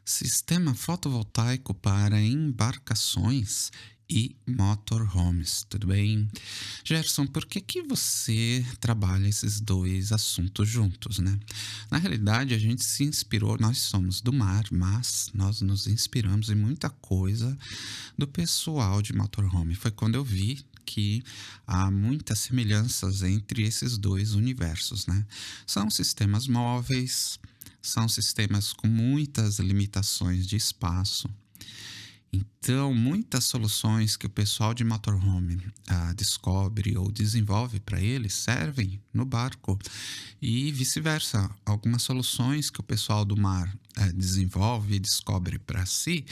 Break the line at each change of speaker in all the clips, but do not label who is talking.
Sistema fotovoltaico para embarcações e motorhomes, tudo bem? Gerson, por que que você trabalha esses dois assuntos juntos, né? Na realidade, a gente se inspirou, nós somos do mar, mas nós nos inspiramos em muita coisa do pessoal de motorhome. Foi quando eu vi que há muitas semelhanças entre esses dois universos, né? São sistemas móveis, são sistemas com muitas limitações de espaço. Então, muitas soluções que o pessoal de motorhome descobre ou desenvolve para eles servem no barco e vice-versa. Algumas soluções que o pessoal do mar desenvolve e descobre para si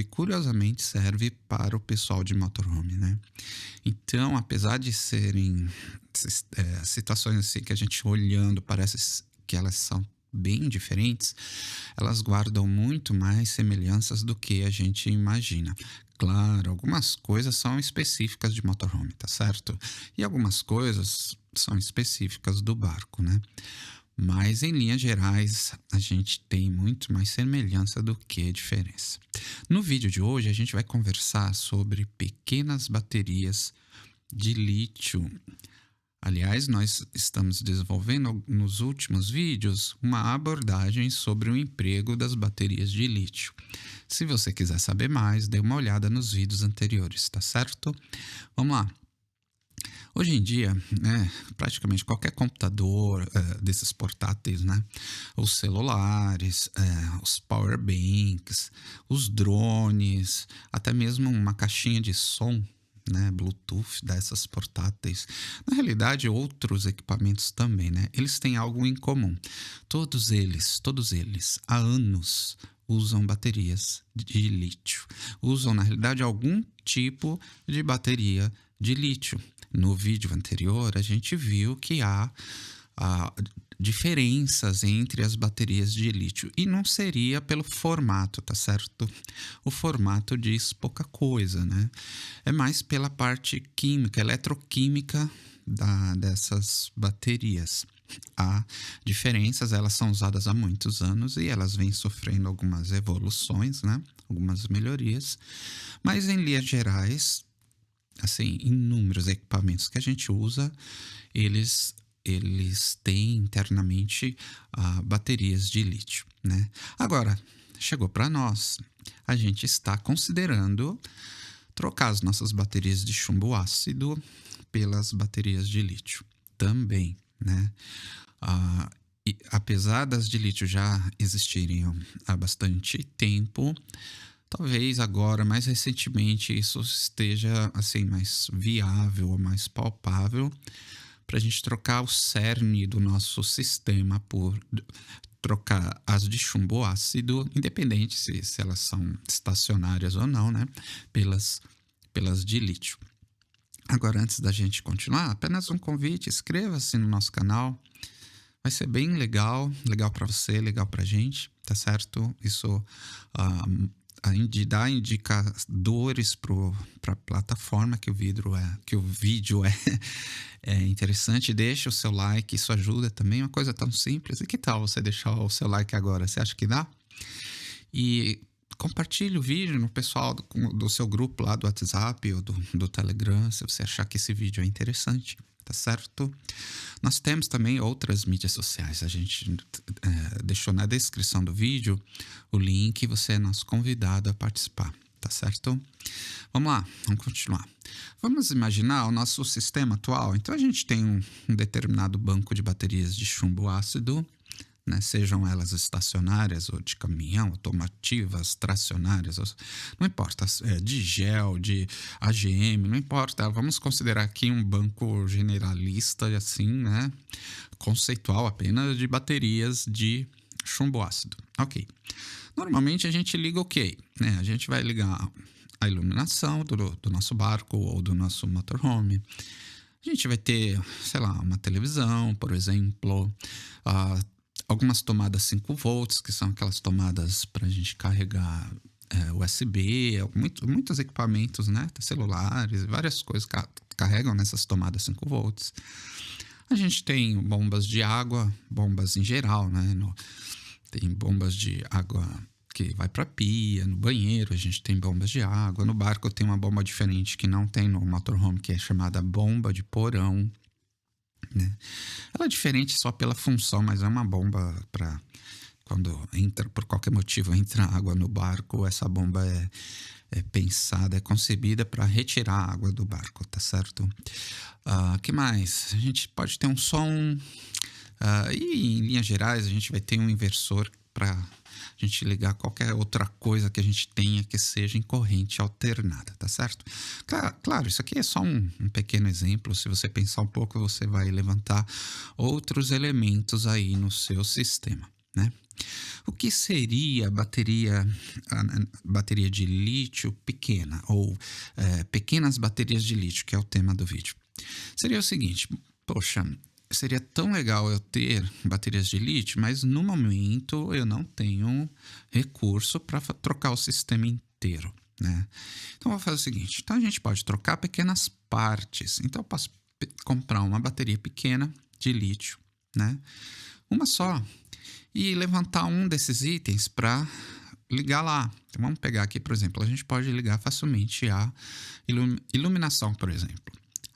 curiosamente serve para o pessoal de motorhome, né? Então, apesar de serem situações assim que a gente olhando parece que elas são bem diferentes, elas guardam muito mais semelhanças do que a gente imagina. Claro, algumas coisas são específicas de motorhome, tá certo? E algumas coisas são específicas do barco, né? Mas em linhas gerais, a gente tem muito mais semelhança do que diferença. No vídeo de hoje, a gente vai conversar sobre pequenas baterias de lítio. Aliás, nós estamos desenvolvendo nos últimos vídeos uma abordagem sobre o emprego das baterias de lítio. Se você quiser saber mais, dê uma olhada nos vídeos anteriores, tá certo? Vamos lá. Hoje em dia, né, praticamente qualquer computador desses portáteis, né, os celulares, os power banks, os drones, até mesmo uma caixinha de som, né, Bluetooth dessas portáteis. Na realidade, outros equipamentos também, né, eles têm algo em comum. Todos eles, há anos usam baterias de lítio. Usam, na realidade, algum tipo de bateria de lítio. No vídeo anterior, a gente viu que há diferenças entre as baterias de lítio. E não seria pelo formato, tá certo? O formato diz pouca coisa, né? É mais pela parte química, eletroquímica dessas baterias. Há diferenças, elas são usadas há muitos anos e elas vêm sofrendo algumas evoluções, né? Algumas melhorias. Mas em linhas gerais, assim, inúmeros equipamentos que a gente usa, eles têm internamente baterias de lítio, né? Agora, chegou para nós, a gente está considerando trocar as nossas baterias de chumbo ácido pelas baterias de lítio também, né? E apesar das de lítio já existirem há bastante tempo, talvez agora, mais recentemente, isso esteja assim mais viável ou mais palpável para a gente trocar o cerne do nosso sistema por trocar as de chumbo ácido, independente se elas são estacionárias ou não, né? Pelas de lítio. Agora, antes da gente continuar, apenas um convite: inscreva-se no nosso canal. Vai ser bem legal, legal para você, legal para a gente, tá certo? Isso dá indicadores para a plataforma que o vídeo é interessante. Deixa o seu like, isso ajuda também. Uma coisa tão simples. E que tal você deixar o seu like agora? Você acha que dá? E compartilhe o vídeo no pessoal do seu grupo lá do WhatsApp ou do Telegram, se você achar que esse vídeo é interessante, tá certo? Nós temos também outras mídias sociais. A gente deixou na descrição do vídeo o link e você é nosso convidado a participar, tá certo? Vamos lá, vamos continuar. Vamos imaginar o nosso sistema atual. Então, a gente tem um determinado banco de baterias de chumbo ácido, né, sejam elas estacionárias ou de caminhão, automotivas, tracionárias, não importa, de gel, de AGM, não importa. Vamos considerar aqui um banco generalista, assim, né, conceitual apenas de baterias de chumbo ácido. Ok. Normalmente a gente liga o quê? Né? A gente vai ligar a iluminação do nosso barco ou do nosso motorhome. A gente vai ter, sei lá, uma televisão, por exemplo, algumas tomadas 5 volts, que são aquelas tomadas para a gente carregar USB, muitos equipamentos, né? Celulares, várias coisas carregam nessas tomadas 5 volts. A gente tem bombas de água, bombas em geral, né? tem bombas de água que vai para pia, no banheiro a gente tem bombas de água, no barco tem uma bomba diferente que não tem no motorhome, que é chamada bomba de porão, né? Ela é diferente só pela função, mas é uma bomba para quando entra, por qualquer motivo, entra água no barco, essa bomba é pensada, é concebida para retirar a água do barco, tá certo? Que mais? A gente pode ter um som, e em linhas gerais a gente vai ter um inversor para a gente ligar qualquer outra coisa que a gente tenha que seja em corrente alternada, tá certo? Claro, isso aqui é só um pequeno exemplo. Se você pensar um pouco, você vai levantar outros elementos aí no seu sistema, né? O que seria bateria de lítio pequena ou pequenas baterias de lítio, que é o tema do vídeo? Seria o seguinte, poxa, seria tão legal eu ter baterias de lítio, mas no momento eu não tenho recurso para trocar o sistema inteiro, né? Então eu vou fazer o seguinte, então a gente pode trocar pequenas partes. Então eu posso comprar uma bateria pequena de lítio, né? Uma só. E levantar um desses itens para ligar lá. Então, vamos pegar aqui, por exemplo, a gente pode ligar facilmente a iluminação, por exemplo.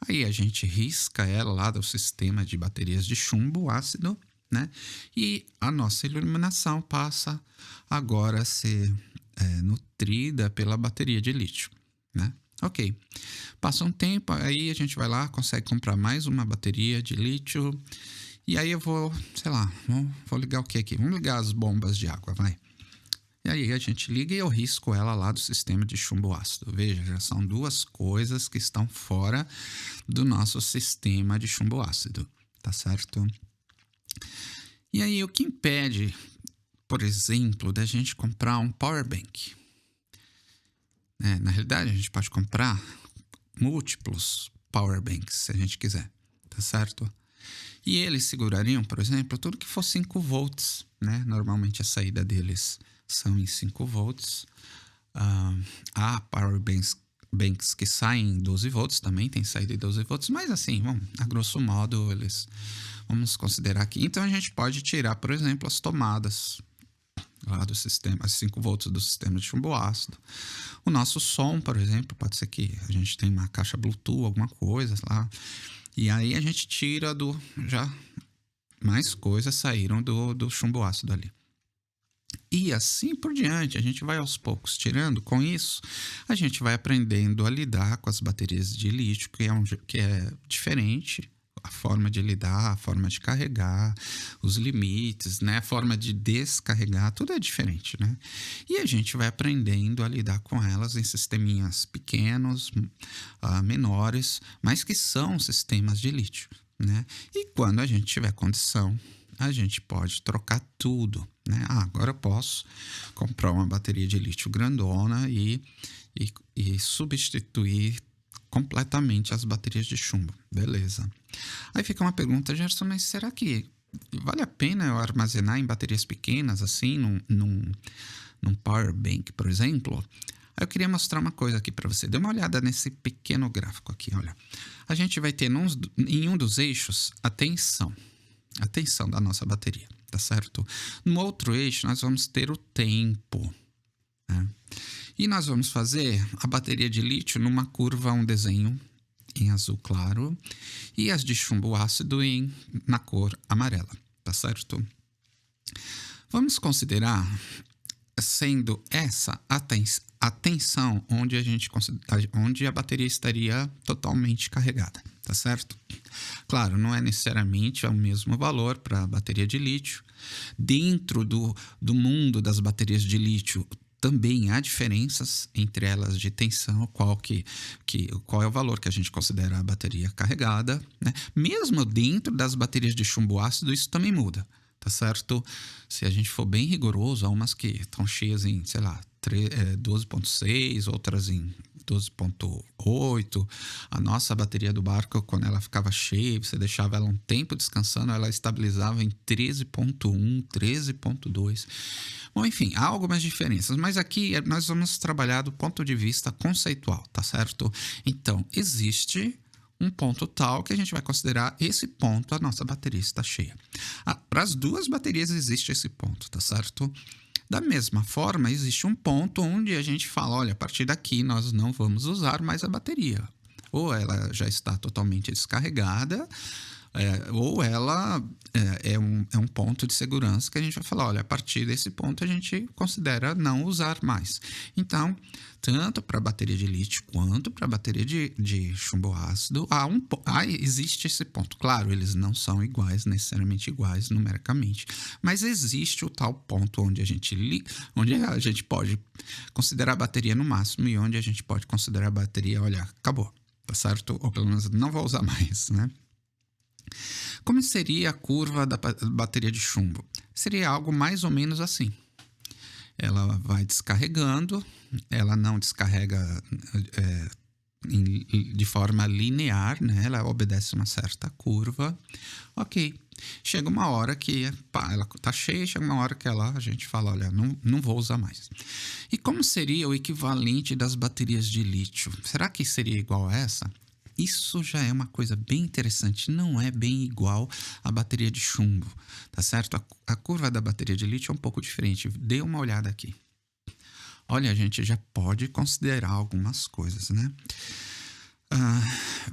Aí a gente risca ela lá do sistema de baterias de chumbo ácido, né? E a nossa iluminação passa agora a ser nutrida pela bateria de lítio, né? Ok. Passa um tempo, aí a gente vai lá, consegue comprar mais uma bateria de lítio. E aí eu vou, sei lá, vou ligar o que aqui? Vamos ligar as bombas de água, vai. E aí a gente liga e eu risco ela lá do sistema de chumbo ácido. Veja, já são duas coisas que estão fora do nosso sistema de chumbo ácido, tá certo? E aí o que impede, por exemplo, da gente comprar um power bank? Na realidade, a gente pode comprar múltiplos power banks, se a gente quiser, tá certo? E eles segurariam, por exemplo, tudo que for 5 volts, né? Normalmente a saída deles são em 5 volts. Há power banks que saem em 12 volts, também tem saída em 12 volts, mas assim, a grosso modo, vamos considerar aqui. Então a gente pode tirar, por exemplo, as tomadas lá do sistema, as 5 volts do sistema de chumbo ácido. O nosso som, por exemplo, pode ser que a gente tenha uma caixa Bluetooth, alguma coisa lá. E aí a gente tira já mais coisas saíram do chumbo ácido ali. E assim por diante, a gente vai aos poucos tirando. Com isso, a gente vai aprendendo a lidar com as baterias de lítio, que é diferente. A forma de lidar, a forma de carregar, os limites, né? A forma de descarregar, tudo é diferente, né? E a gente vai aprendendo a lidar com elas em sisteminhas pequenos, menores, mas que são sistemas de lítio, né? E quando a gente tiver condição, a gente pode trocar tudo, né? Agora eu posso comprar uma bateria de lítio grandona e substituir completamente as baterias de chumbo. Beleza. Aí fica uma pergunta, Gerson, mas será que vale a pena eu armazenar em baterias pequenas, assim, num power bank, por exemplo? Aí eu queria mostrar uma coisa aqui para você. Dê uma olhada nesse pequeno gráfico aqui, olha. A gente vai ter em um dos eixos a tensão da nossa bateria, tá certo? No outro eixo nós vamos ter o tempo, né? E nós vamos fazer a bateria de lítio numa curva, um desenho em azul claro, e as de chumbo ácido na cor amarela, tá certo? Vamos considerar sendo essa a tensão onde a bateria estaria totalmente carregada, tá certo? Claro, não é necessariamente o mesmo valor para a bateria de lítio. Dentro do mundo das baterias de lítio, também há diferenças entre elas de tensão, qual é o valor que a gente considera a bateria carregada, né? Mesmo dentro das baterias de chumbo ácido, isso também muda, tá certo? Se a gente for bem rigoroso, há umas que estão cheias em, sei lá, 12.6, outras em 12.8. A nossa bateria do barco, quando ela ficava cheia, você deixava ela um tempo descansando, ela estabilizava em 13.1, 13.2. Bom, enfim, há algumas diferenças, mas aqui nós vamos trabalhar do ponto de vista conceitual, tá certo? Então, existe um ponto tal que a gente vai considerar esse ponto a nossa bateria está cheia. Para as duas baterias existe esse ponto, tá certo? Da mesma forma, existe um ponto onde a gente fala, olha, a partir daqui nós não vamos usar mais a bateria. Ou ela já está totalmente descarregada, ou ela é um ponto de segurança que a gente vai falar, olha, a partir desse ponto a gente considera não usar mais. Então, tanto para a bateria de lítio quanto para a bateria de chumbo ácido, existe esse ponto. Claro, eles não são iguais, necessariamente iguais numericamente, mas existe o tal ponto onde onde a gente pode considerar a bateria no máximo e onde a gente pode considerar a bateria, olha, acabou, tá certo? Ou pelo menos não vou usar mais, né? Como seria a curva da bateria de chumbo? Seria algo mais ou menos assim. Ela vai descarregando, ela não descarrega de forma linear, né? Ela obedece uma certa curva. Ok. Chega uma hora que ela está cheia, chega uma hora que a gente fala, olha, não vou usar mais. E como seria o equivalente das baterias de lítio? Será que seria igual a essa? Isso já é uma coisa bem interessante, não é bem igual à bateria de chumbo, tá certo? A curva da bateria de lítio é um pouco diferente, dê uma olhada aqui. Olha, a gente já pode considerar algumas coisas, né?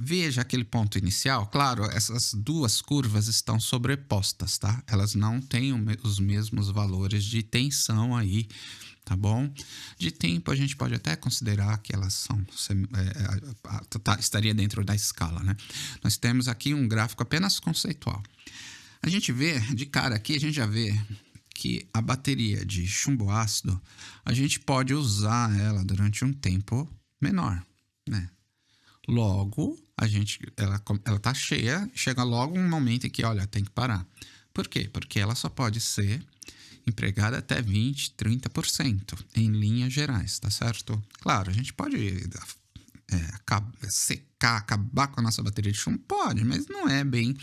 Veja aquele ponto inicial, claro, essas duas curvas estão sobrepostas, tá? Elas não têm os mesmos valores de tensão aí, tá bom? De tempo a gente pode até considerar que elas são estaria dentro da escala, né? Nós temos aqui um gráfico apenas conceitual. A gente vê, de cara aqui, a gente já vê que a bateria de chumbo ácido, a gente pode usar ela durante um tempo menor, né? Logo, ela tá cheia, chega logo um momento em que, olha, tem que parar. Por quê? Porque ela só pode ser empregada até 20, 30% em linhas gerais, tá certo? Claro, a gente pode acabar com a nossa bateria de chumbo? Pode, mas não é bem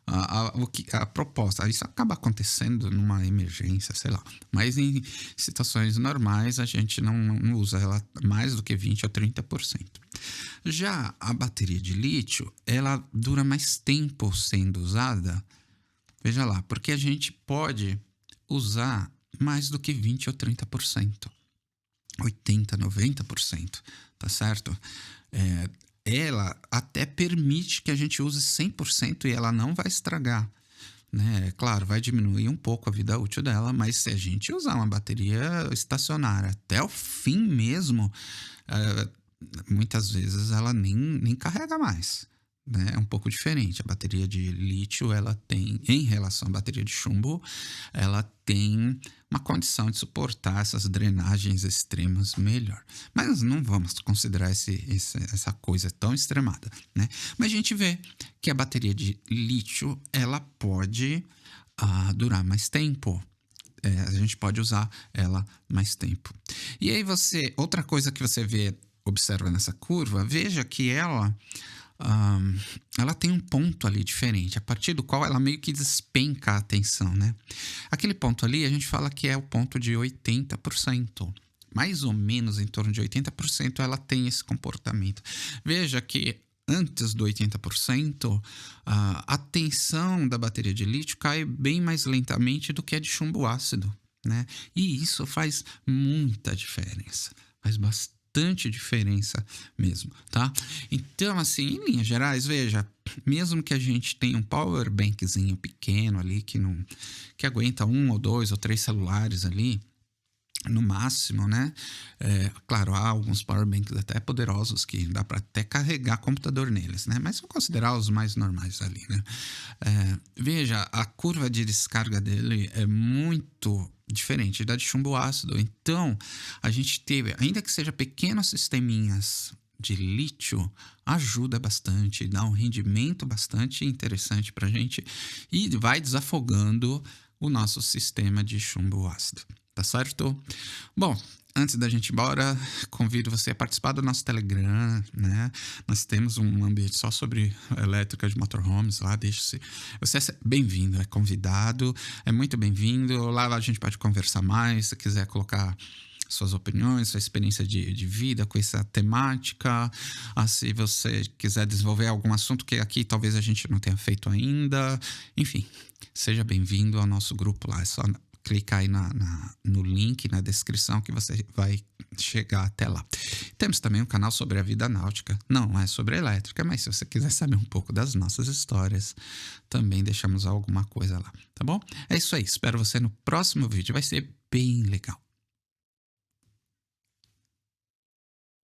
a proposta. Isso acaba acontecendo numa emergência, sei lá. Mas em situações normais, a gente não usa ela mais do que 20 ou 30%. Já a bateria de lítio, ela dura mais tempo sendo usada. Veja lá, porque a gente pode usar mais do que 20 ou 30%. 80%, 90%, tá certo? Ela até permite que a gente use 100% e ela não vai estragar, né? Claro, vai diminuir um pouco a vida útil dela, mas se a gente usar uma bateria estacionária até o fim mesmo, muitas vezes ela nem carrega mais, né? É um pouco diferente. A bateria de lítio, ela tem, em relação à bateria de chumbo, ela tem uma condição de suportar essas drenagens extremas melhor. Mas não vamos considerar essa coisa tão extremada, né? Mas a gente vê que a bateria de lítio, ela pode durar mais tempo. A gente pode usar ela mais tempo. E aí outra coisa que você observa nessa curva, veja que ela tem um ponto ali diferente, a partir do qual ela meio que despenca a tensão, né? Aquele ponto ali a gente fala que é o ponto de 80%. Mais ou menos em torno de 80% ela tem esse comportamento. Veja que antes do 80%, a tensão da bateria de lítio cai bem mais lentamente do que a de chumbo ácido, né? E isso faz muita diferença, faz bastante diferença mesmo, tá? Então, assim, em linhas gerais, veja, mesmo que a gente tenha um power bankzinho pequeno ali que aguenta 1 ou 2 ou 3 celulares ali, no máximo, né? Claro, há alguns powerbanks até poderosos que dá para até carregar computador neles, né? Mas vou considerar os mais normais ali, né? Veja, a curva de descarga dele é muito diferente da de chumbo ácido. Então, a gente teve, ainda que seja pequenos sisteminhas de lítio, ajuda bastante, dá um rendimento bastante interessante para a gente e vai desafogando o nosso sistema de chumbo ácido. Tá certo? Bom, antes da gente ir embora, convido você a participar do nosso Telegram, né? Nós temos um ambiente só sobre elétrica de motorhomes lá, você é bem-vindo, é convidado, é muito bem-vindo. Lá a gente pode conversar mais, se quiser colocar suas opiniões, sua experiência de vida com essa temática. Se você quiser desenvolver algum assunto que aqui talvez a gente não tenha feito ainda. Enfim, seja bem-vindo ao nosso grupo lá. É só clicar aí no link na descrição que você vai chegar até lá. Temos também um canal sobre a vida náutica. Não é sobre a elétrica, mas se você quiser saber um pouco das nossas histórias, também deixamos alguma coisa lá, tá bom? É isso aí. Espero você no próximo vídeo. Vai ser bem legal.